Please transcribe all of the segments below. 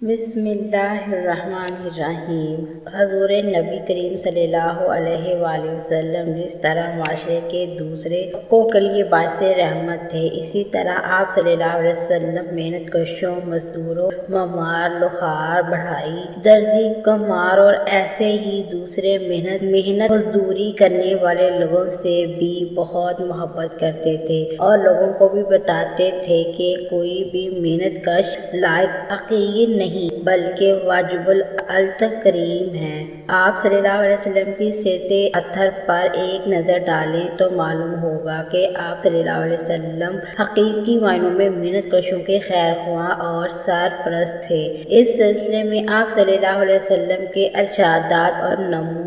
बिस्मिल्लाहिर्रहमानिर्रहीम। हज़ूर नबी करीम सल्लल्लाहु अलैहि वआलैहि वसल्लम जिस तरह माशरे के दूसरे तबकों के लिए बाइस रहमत थे, इसी तरह आप सल्लल्लाहु अलैहि वसल्लम मेहनत कशों, मजदूरों, ममार, लोहार, बढ़ाई, दर्जी, कमार और ऐसे ही दूसरे मेहनत मजदूरी करने वाले लोगों से भी बहुत मोहब्बत करते थे और लोगों को भी बताते थे कि कोई भी मेहनत कश लायक हकीर नहीं बल्कि वाजिबुल अल-करीम है। आप सल्लल्लाहु अलैहि वसल्लम की सीरते अत्थर पर एक नज़र डालें तो मालूम होगा कि आप सल्लल्लाहु अलैहि वसल्लम हकीकी मायनों में मेहनत कशों के खैरख्वाह और सरपरस्त थे। इस सिलसिले में आप सल्लल्लाहु अलैहि वसल्लम के इरशादात और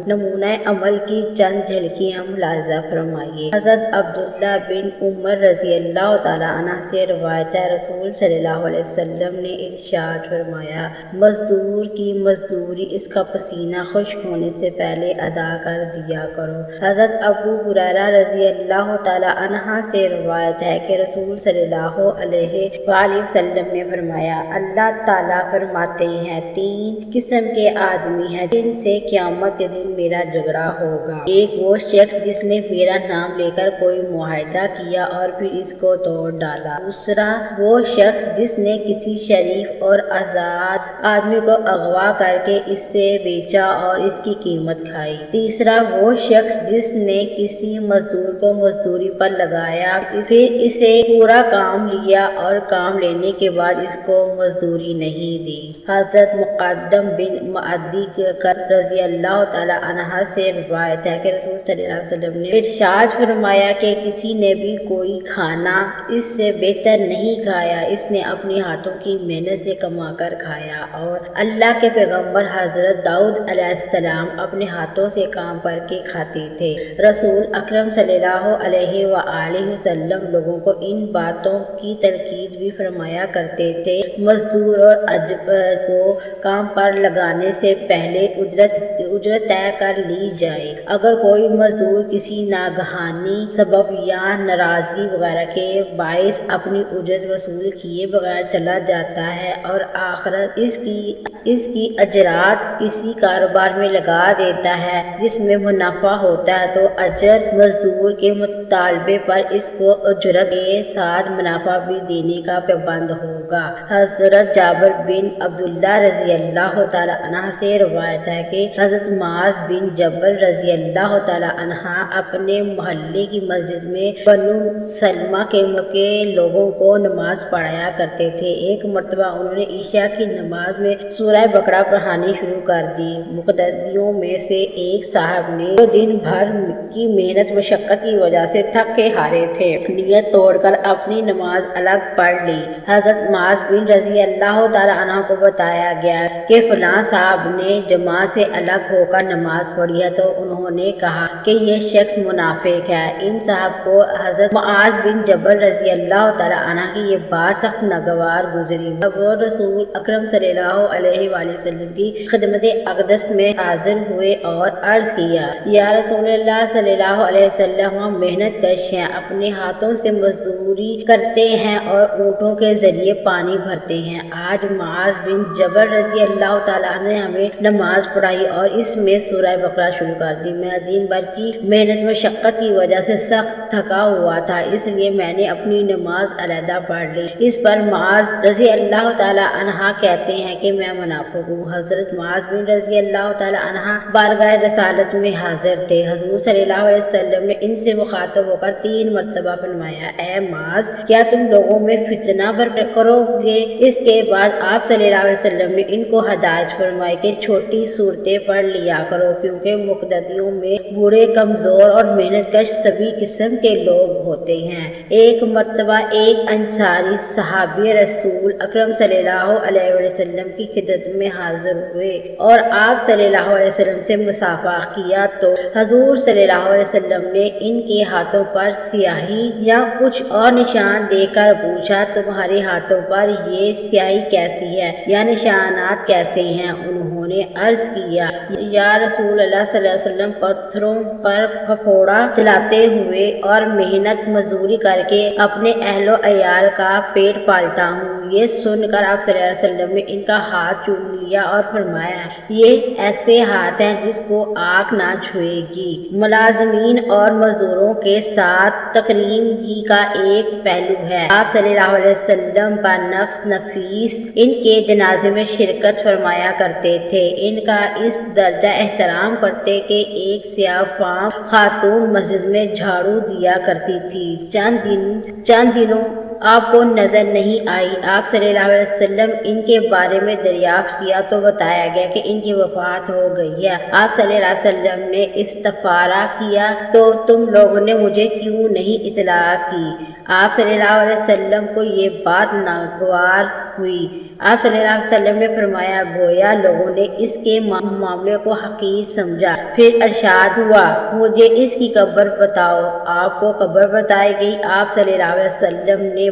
नमूना अमल की चंद झलकियाँ मुलाहिज़ा फरमाइए। हज़रत अब्दुल्लाह बिन उमर रज़ियल्लाहु तआला अन्हु से रिवायत है, रसूल सल्लल्लाहु अलैहि वसल्लम ने इरशाद फरमाया, मजदूर की मजदूरी इसका पसीना खुश्क होने से पहले अदा कर दिया करो। हज़रत अबू हुरैरा रज़ियल्लाहु तआला अन्हु से रिवायत है कि रसूल सल्लल्लाहु अलैहि वसल्लम ने फरमाया, अल्लाह ताला फरमाते हैं, तीन किस्म के आदमी हैं जिनसे क़यामत के दिन मेरा झगड़ा होगा। एक वो शख्स जिसने मेरा नाम लेकर कोई मुआहिदा किया और फिर इसको तोड़ डाला। दूसरा वो शख्स जिसने किसी शरीफ और आज़ाद आदमी को अगवा करके इससे बेचा और इसकी कीमत खाई। तीसरा वो शख्स जिसने किसी मजदूर को मजदूरी पर लगाया, फिर इसे पूरा काम लिया और काम लेने के बाद इसको मजदूरी नहीं दी। हज़रत मुक़द्दम बिन मअदी रज़ियल्लाहु तआला अन्हु से रिवायत है कि रसूल सल्लल्लाहु अलैहि वसल्लम ने इरशाद फरमाया कि किसी ने भी कोई खाना इससे बेहतर नहीं खाया, इसने अपने हाथों की मेहनत से कमा कर खाया। और अल्लाह के पैगंबर हज़रत दाऊद अलैहिस्सलाम अपने हाथों से काम करके खाते थे। रसूल अकरम सल्लल्लाहु अलैहि वसल्लम लोगों को इन बातों की तलकीद भी फरमाया करते थे, मजदूर और अजबर को काम पर लगाने से पहले उजरत तय कर ली जाए। अगर कोई मजदूर किसी नागहानी सबब या नाराजगी वगैरह के बाइस अपनी उजरत वसूल किए बगैर चला जाता है और आखिरत इसकी अजरात किसी कारोबार में लगा देता है जिसमें मुनाफा होता है, तो अजर मजदूर के मुतालबे पर इसको उजरत के साथ मुनाफा भी देने का पाबंद होगा। हज़रत जाबिर बिन अब्दुल्लाह रज़ियल्लाहु तआला अन्हु से रिवायत है कि हज़रत मुआज़ बिन जबल रज़ियल्लाहु तआला अन्हु अपने मोहल्ले की मस्जिद में बनु सलमा के लोगों को नमाज पढ़ाया करते थे। एक मरतबा उन्होंने ईशा की नमाज में सूरह बकरा पढ़ानी शुरू कर दी। मुक़द्दियों में से एक साहब ने जो दिन भर की मेहनत मशक्क़त की वजह से थके हारे थे, नियत तोड़कर अपनी नमाज अलग पढ़ ली। हज़रत मुआज़ बिन रज़ियल्लाहु तआला अन्हु को बताया गया कि फलां साहब ने जमात से अलग होकर नमाज पढ़ी है, तो उन्होंने कहा कि यह शख्स मुनाफिक है। इन साहब को हज़रत मुआज़ बिन जबल रज़ियल्लाहु तआला अन्हु की ये बात सख्त नागवार गुजरी। अब वो रसूल अकरम सल्लल्लाहु अलैहि वसल्लम की खिदमत अक़दस में हाजिर हुए और अर्ज किया, या रसूलल्लाह सल्लल्लाहु अलैहि वसल्लम, हम मेहनत कश हैं, अपने हाथों से मजदूरी करते हैं और ऊँटों के जरिए पानी भरते हैं। आज मुआज़ बिन जबल रज़ियल्लाहु तआला अन्हु ने हमें नमाज पढ़ाई और इसमें सूरह बकरा शुरू कर दी। मैं दिन भर की मेहनत मशक्क़त की वजह से सख्त थका हुआ था, इसलिए मैंने अपनी नमाज अलहदा पढ़ ली। इस पर मुआज़ रज़ियल्लाहु तआला अन्हु कहते हैं कि मैं मुनाफिक हूँ। हज़रत मुआज़ बिन रज़ियल्लाहु तआला अन्हु बारगाह रसालत में हाजिर थे। हज़ूर सल्लल्लाहु अलैहि वसल्लम ने इनसे मुखातब होकर 3 मरतबा फरमाया, ऐ मुआज़, क्या तुम लोगों में फितना बरपा करोगे? इसके बाद आप सल्लल्लाहु अलैहि वसल्लम ने इनको हदायत फरमाई कि छोटी सूरतें पढ़ लिया करो, क्योंकि मुक़द्दियों में बूढ़े, कमज़ोर और मेहनतकश सभी किस्म के लोग होते हैं। एक मरतबा एक अंसारी सहाबी रसूल अकरम सल्लल्लाहु अलैहि वसल्लम की खिदमत में हाजिर हुए और आप सल्लल्लाहु अलैहि वसल्लम से मुसाफा किया, तो हजूर सल्लल्लाहु अलैहि वसल्लम ने इनके हाथों पर स्याही या कुछ और निशान देकर पूछा, तुम्हारे हाथों پر یہ سیاہی کیسی ہے یا نشانات کیسے ہیں؟ انہوں نے عرض کیا یا رسول اللہ صلی اللہ علیہ وسلم پتھروں پر پھپھوڑا چلاتے ہوئے اور محنت مزدوری کر کے اپنے اہل و عیال کا پیٹ پالتا ہوں۔ یہ سن کر آپ صلی اللہ علیہ وسلم نے ان کا ہاتھ چوم لیا اور فرمایا یہ ایسے ہاتھ ہیں جس کو آگ نہ چھوئے گی۔ ملازمین اور مزدوروں کے ساتھ تکریم ہی کا ایک پہلو ہے۔ آپ صلی اللہ علیہ وسلم پر نفس نفیس ان کے جنازے میں شرکت فرمایا کرتے تھے۔ ان کا اس درجہ احترام کرتے کہ ایک سیاہ فام خاتون مسجد میں جھاڑو دیا کرتی تھی۔ چند دنوں آپ کو نظر نہیں آئی۔ آپ صلی اللہ علیہ وسلم ان کے بارے میں دریافت کیا تو بتایا گیا کہ ان کی وفات ہو گئی ہے۔ آپ صلی اللہ علیہ وسلم نے استفسار کیا تو تم لوگوں نے مجھے کیوں نہیں اطلاع کی؟ آپ صلی اللہ علیہ وسلم کو یہ بات ناگوار ہوئی۔ آپ صلی اللہ علیہ وسلم نے فرمایا گویا لوگوں نے اس کے معاملے کو حقیر سمجھا۔ پھر ارشاد ہوا مجھے اس کی قبر بتاؤ۔ آپ کو قبر بتائی گئی۔ آپ صلی اللہ علیہ وسلم نے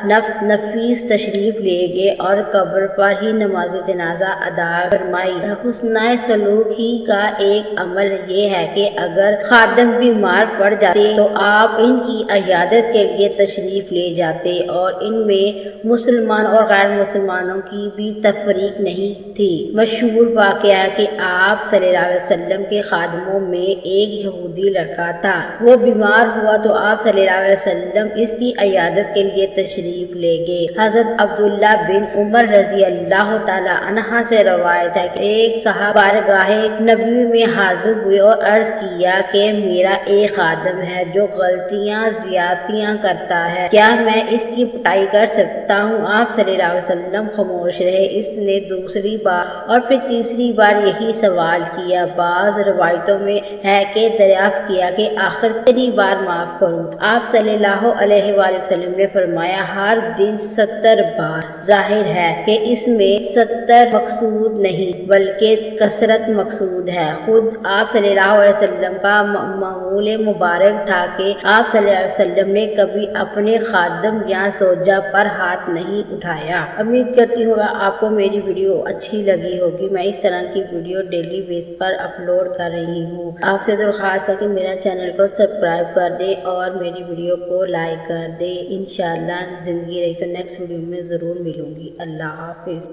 نفس نفیس تشریف لے گئے اور قبر پر ہی نماز جنازہ ادا فرمائی۔ حسن سلوک ہی کا ایک عمل یہ ہے کہ اگر خادم بیمار پڑ جاتے تو آپ ان کی عیادت کے لیے تشریف لے جاتے اور ان میں مسلمان اور غیر مسلمانوں کی بھی تفریق نہیں تھی۔ مشہور واقعہ ہے کہ آپ صلی اللہ علیہ وسلم کے خادموں میں ایک یہودی لڑکا تھا۔ وہ بیمار ہوا تو آپ صلی اللہ علیہ وسلم اس کی عیادت کے لیے تشریف لے گئے۔ حضرت عبداللہ بن عمر رضی اللہ تعالیٰ عنہ سے روایت ہے کہ ایک صاحب بارگاہ نبی میں حاضر ہوئے اور عرض کیا کہ میرا ایک خادم ہے جو غلطیاں زیادتیاں کرتا ہے، کیا میں اس کی پٹائی کر سکتا ہوں؟ آپ صلی اللہ علیہ وسلم خاموش رہے۔ اس نے دوسری بار اور پھر تیسری بار یہی سوال کیا۔ بعض روایتوں میں ہے کہ دریافت کیا کہ آخر کتنی بار معاف کروں؟ آپ صلی اللہ علیہ وآلہ وسلم نے فرمایا ہر دن 70 بار۔ ظاہر ہے کہ اس میں 70 مقصود نہیں بلکہ کثرت مقصود ہے۔ خود آپ صلی اللہ علیہ وسلم کا معمول مبارک تھا کہ آپ صلی اللہ علیہ وسلم نے کبھی اپنے خادم یا زوجہ پر ہاتھ نہیں اٹھایا۔ امید کرتی ہوں آپ کو میری ویڈیو اچھی لگی ہوگی۔ میں اس طرح کی ویڈیو ڈیلی بیس پر اپلوڈ کر رہی ہوں۔ آپ سے درخواست ہے کہ میرا چینل کو سبسکرائب کر دیں اور میری ویڈیو کو لائک کر دیں۔ انشاءاللہ زندگی رہی تو نیکسٹ ویڈیو میں ضرور ملوں گی۔ اللہ حافظ۔